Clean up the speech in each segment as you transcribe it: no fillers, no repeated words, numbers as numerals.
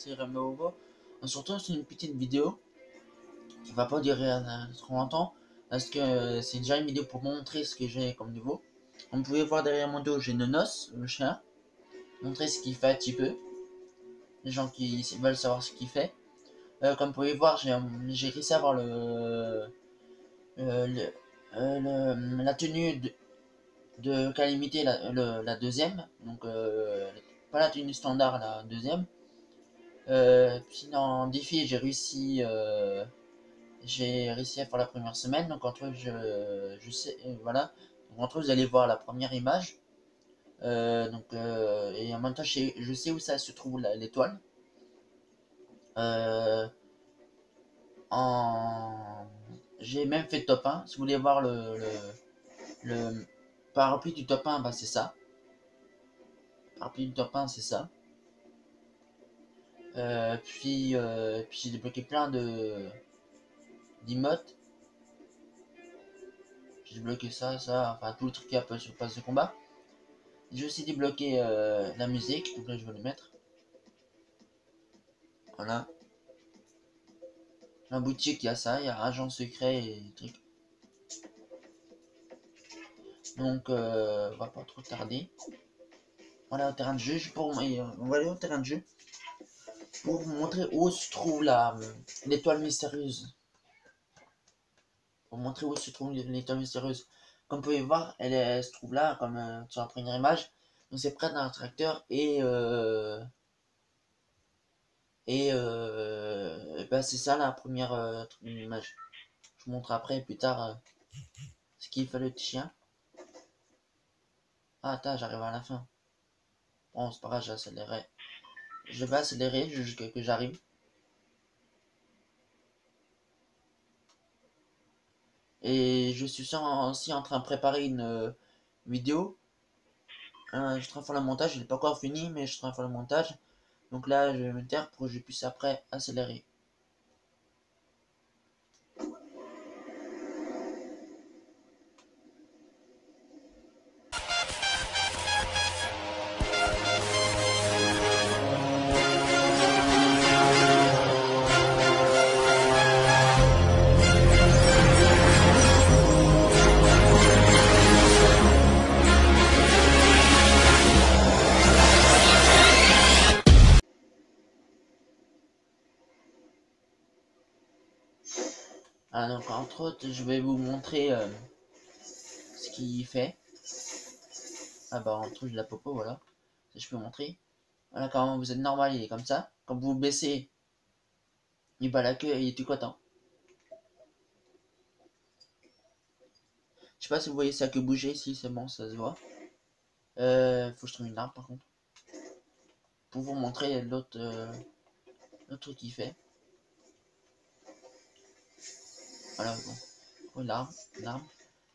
c'est Removo. Surtout c'est une petite vidéo qui va pas durer trop longtemps parce que c'est déjà une vidéo pour montrer ce que j'ai comme nouveau. Comme vous pouvez voir derrière mon dos, j'ai Nonos, le chien. Montrer ce qu'il fait un petit peu. Les gens qui veulent savoir ce qu'il fait. Comme vous pouvez voir, j'ai réussi à avoir la tenue de calamité, la deuxième. Donc, pas la tenue standard, la deuxième. Puis dans défi, j'ai réussi à faire la première semaine. Donc, entre eux, je sais, voilà. Donc, entre eux, vous allez voir la première image. Et en même temps, je sais où ça se trouve l'étoile. Euh, J'ai même fait top 1. Si vous voulez voir le parapluie du top 1, bah c'est ça. Parapluie du top 1, c'est ça. Puis j'ai débloqué plein d'emotes. J'ai débloqué ça, enfin tout le truc qui appelle sur le pass de combat. J'ai aussi débloqué la musique, donc là je vais le mettre. Voilà. La boutique, il y a ça, il y a agent secret et trucs. Donc on va pas trop tarder. Voilà au terrain de jeu, on va aller au terrain de jeu pour vous montrer où se trouve l'étoile mystérieuse. Pour montrer où se trouve l'étoile mystérieuse. Comme vous pouvez voir, elle se trouve là, comme sur la première image. Donc c'est près d'un tracteur et bah, c'est ça la première image. Je vous montre après, plus tard, ce qu'il fait le petit chien. Ah, attends, j'arrive à la fin. Bon, c'est pas grave, j'ai accéléré. Je vais accélérer jusqu'à que j'arrive. Et je suis aussi en train de préparer une vidéo. Je suis en train de faire le montage, je l'ai pas encore fini, mais je suis en train de faire le montage. Donc là, je vais me taire pour que je puisse après accélérer. Ah, donc entre autres, je vais vous montrer ce qu'il fait. Ah bah entre autres, la popo, voilà. Ça, je peux montrer. Voilà, quand vous êtes normal, il est comme ça. Quand vous baissez, il bat la queue et il est tout content. Je sais pas si vous voyez sa queue bouger, si c'est bon, ça se voit. Faut que je trouve une arme par contre. Pour vous montrer l'autre truc qu'il fait. Voilà, bon. Oh, l'arme.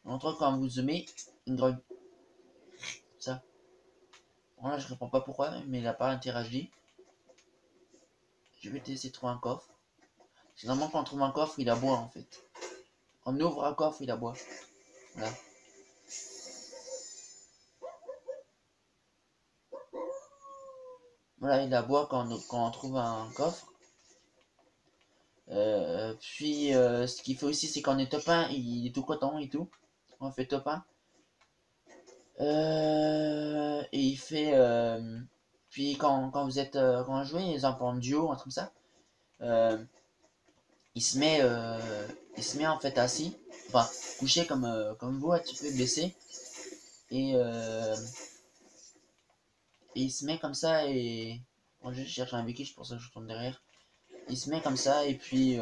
Entre autres, quand vous zoomez, une grogne. Ça. Bon, là, je réponds pas pourquoi, mais il a pas interagi. Je vais essayer de trouver un coffre. C'est normalement quand on trouve un coffre, il aboie en fait. On ouvre un coffre, il aboie. Voilà. Voilà, il aboie quand on trouve un coffre. Ce qu'il fait aussi, c'est qu'on est top 1, il est tout content et tout. On fait top 1. Et il fait. Puis quand vous êtes. Quand vous jouez, les exemple en duo, un truc comme ça, euh, il se met. Il se met en fait assis. Enfin, couché comme vous, un petit peu baissé. Et, euh, et il se met comme ça et. Bon, je cherche un wiki, c'est pour ça que je tourne derrière. Il se met comme ça et puis.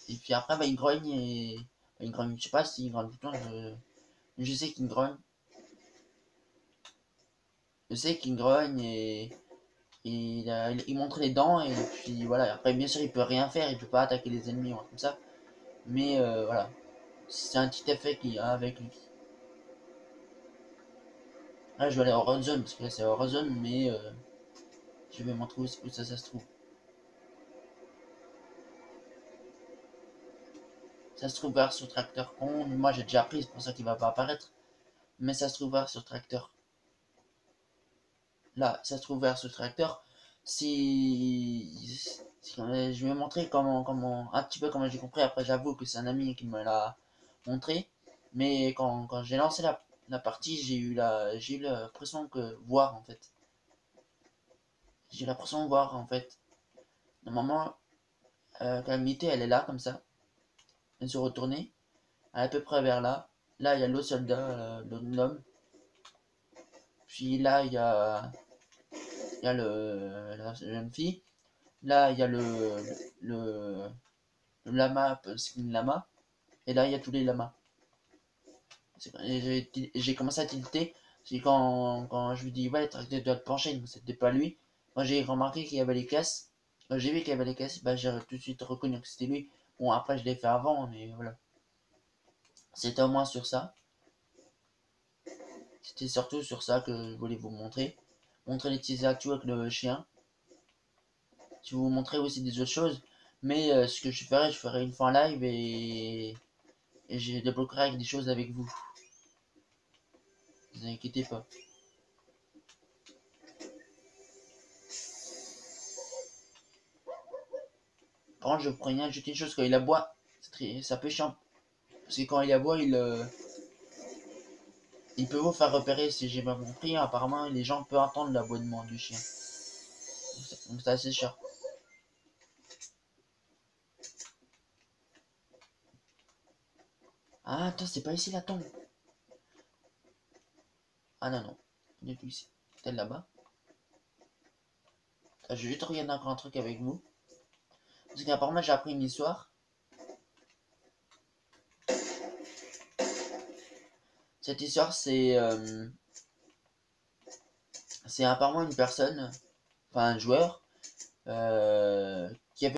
Et puis après, bah, il grogne et. Il grogne, je sais pas s'il grogne tout le temps, je sais qu'il grogne. Je sais qu'il grogne et il montre les dents et puis voilà. Après, bien sûr, il peut rien faire, il peut pas attaquer les ennemis ou comme ça. Mais voilà, c'est un petit effet qu'il y a avec lui. Là, je vais aller en Red Zone parce que là, c'est Red Zone, mais je vais montrer où ça se trouve. Ça se trouve vers sur Tracteur con. Moi, j'ai déjà pris, c'est pour ça qu'il va pas apparaître. Mais ça se trouve vers sur Tracteur. Là, ça se trouve vers ce tracteur. je vais montrer un petit peu comment j'ai compris. Après, j'avoue que c'est un ami qui me l'a montré. Mais quand j'ai lancé la partie, j'ai eu l'impression que voir en fait. J'ai l'impression de voir en fait. Normalement, Calamité, elle est là comme ça. Elle se retournait, à peu près vers là. Là, il y a l'autre soldat, l'homme. Puis là, il y a la jeune fille. Là, il y a le lama, skin lama. Et là, il y a tous les lamas. J'ai commencé à tilter. C'est quand je lui dis, ouais, tu dois te pencher. Donc, c'était pas lui. Quand j'ai remarqué qu'il y avait les caisses, quand j'ai vu qu'il y avait les caisses, bah, j'ai tout de suite reconnu que c'était lui. Bon, après, je l'ai fait avant, mais voilà. C'était au moins sur ça. C'était surtout sur ça que je voulais vous montrer. Montrer les petits atouts avec le chien. Je vais vous montrer aussi des autres choses. Mais ce que je ferai une fois en live et je débloquerai avec des choses avec vous. Ne vous inquiétez pas. Par contre, je vous préviens juste une chose, quand il aboie, c'est un peu chiant. Parce que quand il aboie, il peut vous faire repérer, si j'ai bien compris. Apparemment, les gens peuvent entendre l'aboiement du chien. Donc c'est assez chiant. Ah, attends, c'est pas ici la tombe. Ah non, non. Il est plus ici. C'est là-bas. Je vais juste regarder encore un truc avec vous. Parce qu'apparemment, j'ai appris une histoire. Cette histoire, c'est apparemment une personne, enfin un joueur, qui avait...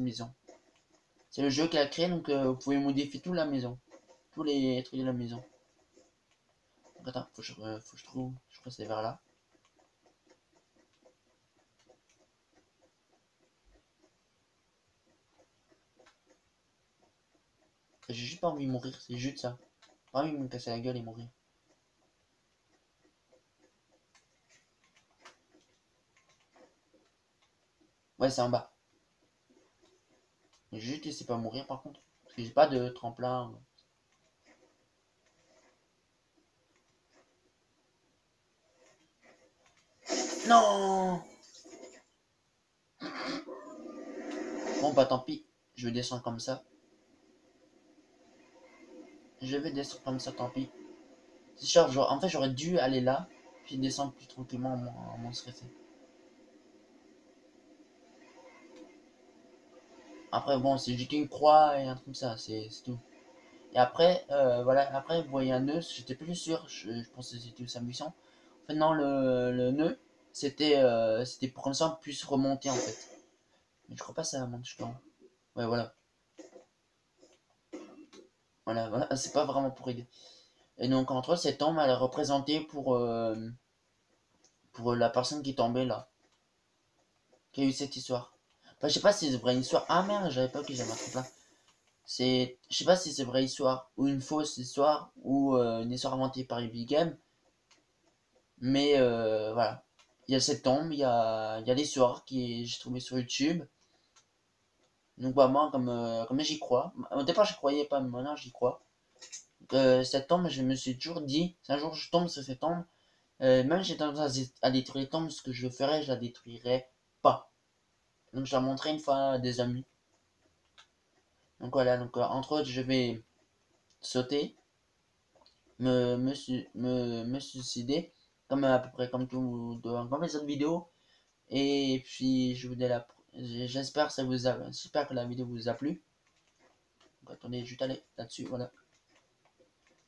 maison. C'est le jeu qu'il a créé, donc vous pouvez modifier toute la maison. Tous les trucs de la maison. Donc attends, faut que je trouve. Je crois que c'est vers là. J'ai juste pas envie de mourir, c'est juste ça. J'ai pas envie de me casser la gueule et mourir. Ouais, c'est en bas. J'ai juste essayé de pas mourir par contre. Parce que j'ai pas de tremplin. Non. Bon bah tant pis. Je vais descendre comme ça. Je vais descendre comme ça, tant pis. C'est sûr, en fait j'aurais dû aller là. Puis descendre plus tranquillement en mon stressé. Après bon, c'est juste une croix et un truc comme ça, c'est tout. Et après, voilà, après vous voyez un nœud, j'étais plus sûr, je pensais que c'était sa mission. En fait non, le nœud, c'était pour comme ça on puisse remonter en fait. Mais je crois pas que ça monte jusqu'en haut. Ouais voilà. Voilà, c'est pas vraiment pour aider. Et donc entre autres, cette tombe elle est représentée pour la personne qui est tombée là, qui a eu cette histoire. Enfin, je sais pas si c'est une vraie histoire. Ah merde, j'avais pas que j'avais un truc là. Je sais pas si c'est une vraie histoire ou une fausse histoire ou une histoire inventée par Epic Game. Mais voilà. Il y a cette tombe, il y a l'histoire qui est, j'ai trouvé sur YouTube. Donc bah, moi, comme j'y crois, au départ j'y croyais pas, mais maintenant j'y crois. Cette tombe, je me suis toujours dit, si un jour je tombe sur cette tombe, même si j'ai tendance à détruire les tombes, ce que je ferais, je la détruirais pas. Donc je la montrerai une fois à des amis. Donc voilà, donc entre autres, je vais sauter, me suicider, comme à peu près comme les autres vidéos. Et puis je vous dis j'espère j'espère que la vidéo vous a plu. Donc, attendez, juste aller là-dessus, voilà.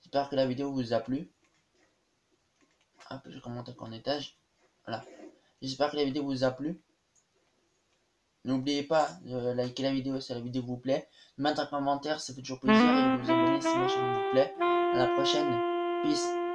J'espère que la vidéo vous a plu. Hop, je commente en étage. Voilà. J'espère que la vidéo vous a plu. N'oubliez pas de liker la vidéo si la vidéo vous plaît. De mettre un commentaire, ça fait toujours plaisir. Et de vous abonner si ma chaîne vous plaît. À la prochaine. Peace.